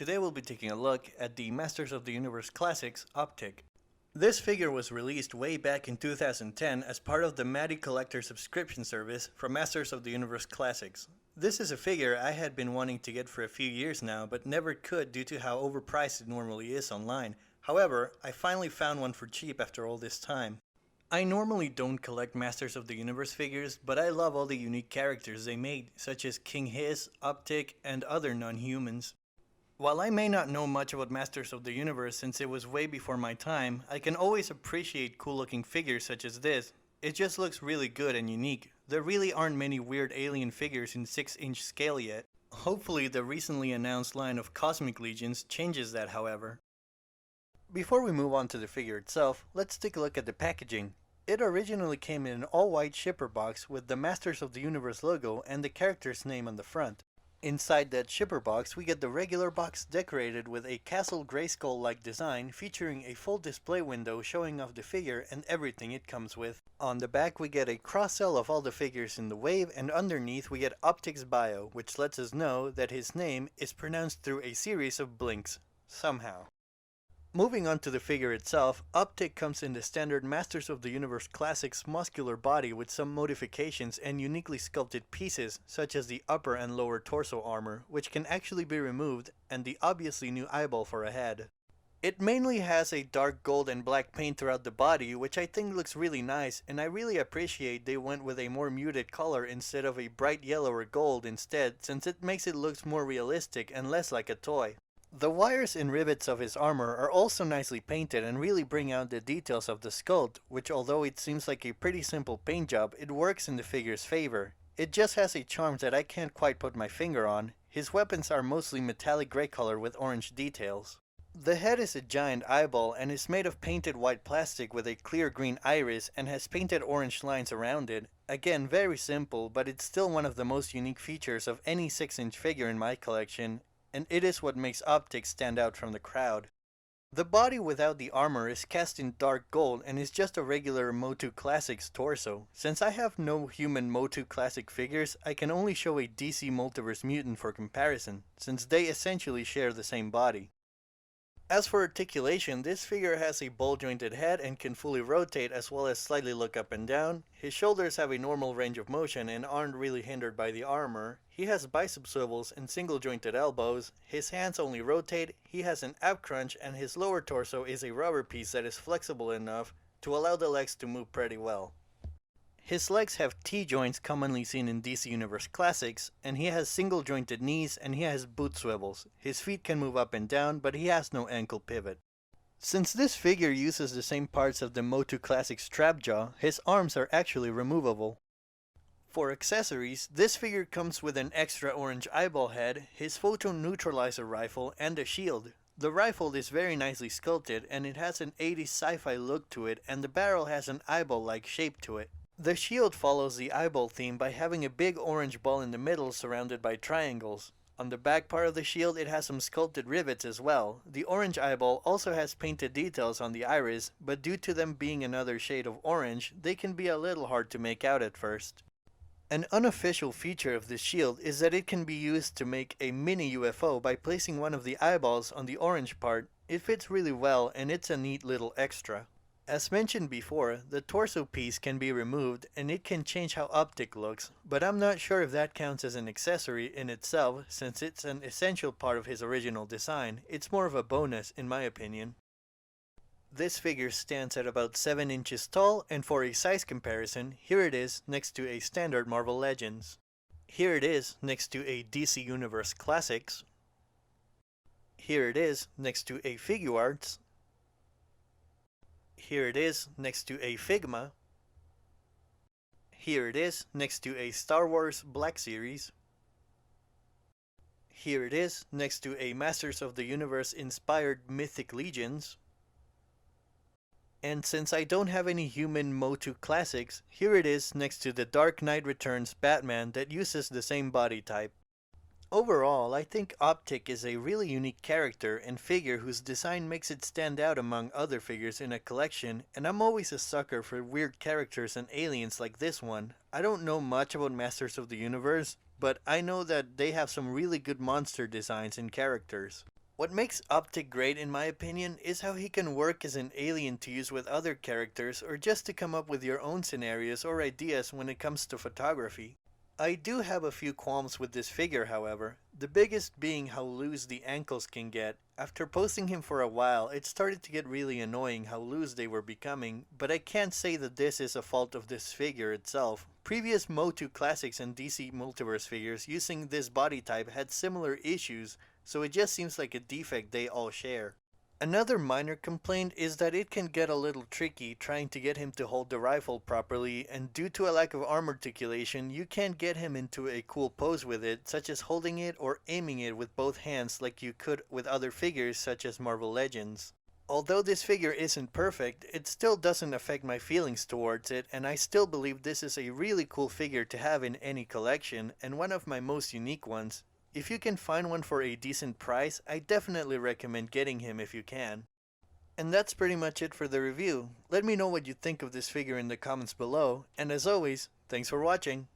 Today we'll be taking a look at the Masters of the Universe Classics Optikk. This figure was released way back in 2010 as part of the MOTU collector subscription service from Masters of the Universe Classics. This is a figure I had been wanting to get for a few years now, but never could due to how overpriced it normally is online. However, I finally found one for cheap after all this time. I normally don't collect Masters of the Universe figures, but I love all the unique characters they made, such as King Hiss, Optikk, and other non-humans. While I may not know much about Masters of the Universe since it was way before my time, I can always appreciate cool looking figures such as this. It just looks really good and unique. There really aren't many weird alien figures in 6-inch scale yet. Hopefully the recently announced line of Cosmic Legions changes that, however. Before we move on to the figure itself, let's take a look at the packaging. It originally came in an all-white shipper box with the Masters of the Universe logo and the character's name on the front. Inside that shipper box, we get the regular box decorated with a Castle Grayskull-like design featuring a full display window showing off the figure and everything it comes with. On the back, we get a cross-sell of all the figures in the wave, and underneath we get Optikk's bio, which lets us know that his name is pronounced through a series of blinks, somehow. Moving on to the figure itself, Optikk comes in the standard Masters of the Universe Classics muscular body with some modifications and uniquely sculpted pieces, such as the upper and lower torso armor, which can actually be removed, and the obviously new eyeball for a head. It mainly has a dark gold and black paint throughout the body, which I think looks really nice, and I really appreciate they went with a more muted color instead of a bright yellow or gold instead, since it makes it look more realistic and less like a toy. The wires and rivets of his armor are also nicely painted and really bring out the details of the sculpt, which although it seems like a pretty simple paint job, it works in the figure's favor. It just has a charm that I can't quite put my finger on. His weapons are mostly metallic gray color with orange details. The head is a giant eyeball and is made of painted white plastic with a clear green iris and has painted orange lines around it. Again, very simple, but it's still one of the most unique features of any 6-inch figure in my collection, and it is what makes Optikk stand out from the crowd. The body without the armor is cast in dark gold and is just a regular MOTU Classics torso. Since I have no human MOTU Classic figures, I can only show a DC Multiverse Mutant for comparison, since they essentially share the same body. As for articulation, this figure has a ball-jointed head and can fully rotate as well as slightly look up and down. His shoulders have a normal range of motion and aren't really hindered by the armor. He has bicep swivels and single-jointed elbows. His hands only rotate. He has an ab crunch, and his lower torso is a rubber piece that is flexible enough to allow the legs to move pretty well. His legs have T-joints commonly seen in DC Universe Classics, and he has single-jointed knees and he has boot swivels. His feet can move up and down, but he has no ankle pivot. Since this figure uses the same parts of the MOTU Classics strap jaw, his arms are actually removable. For accessories, this figure comes with an extra orange eyeball head, his photon neutralizer rifle, and a shield. The rifle is very nicely sculpted and it has an 80s sci-fi look to it, and the barrel has an eyeball-like shape to it. The shield follows the eyeball theme by having a big orange ball in the middle surrounded by triangles. On the back part of the shield it has some sculpted rivets as well. The orange eyeball also has painted details on the iris, but due to them being another shade of orange, they can be a little hard to make out at first. An unofficial feature of this shield is that it can be used to make a mini UFO by placing one of the eyeballs on the orange part. It fits really well and it's a neat little extra. As mentioned before, the torso piece can be removed and it can change how Optikk looks, but I'm not sure if that counts as an accessory in itself since it's an essential part of his original design. It's more of a bonus in my opinion. This figure stands at about 7 inches tall, and for a size comparison, here it is next to a standard Marvel Legends. Here it is next to a DC Universe Classics. Here it is next to a Figuarts. Here it is next to a Figma. Here it is next to a Star Wars Black Series. Here it is next to a Masters of the Universe inspired Mythic Legions. And since I don't have any human MOTU Classics, here it is next to the Dark Knight Returns Batman that uses the same body type. Overall, I think Optikk is a really unique character and figure whose design makes it stand out among other figures in a collection, and I'm always a sucker for weird characters and aliens like this one. I don't know much about Masters of the Universe, but I know that they have some really good monster designs and characters. What makes Optikk great in my opinion is how he can work as an alien to use with other characters or just to come up with your own scenarios or ideas when it comes to photography. I do have a few qualms with this figure, however, the biggest being how loose the ankles can get. After posting him for a while, it started to get really annoying how loose they were becoming, but I can't say that this is a fault of this figure itself. Previous MOTU Classics and DC Multiverse figures using this body type had similar issues, so it just seems like a defect they all share. Another minor complaint is that it can get a little tricky trying to get him to hold the rifle properly, and due to a lack of arm articulation, you can't get him into a cool pose with it, such as holding it or aiming it with both hands like you could with other figures such as Marvel Legends. Although this figure isn't perfect, it still doesn't affect my feelings towards it, and I still believe this is a really cool figure to have in any collection, and one of my most unique ones. If you can find one for a decent price, I definitely recommend getting him if you can. And that's pretty much it for the review. Let me know what you think of this figure in the comments below, and as always, thanks for watching!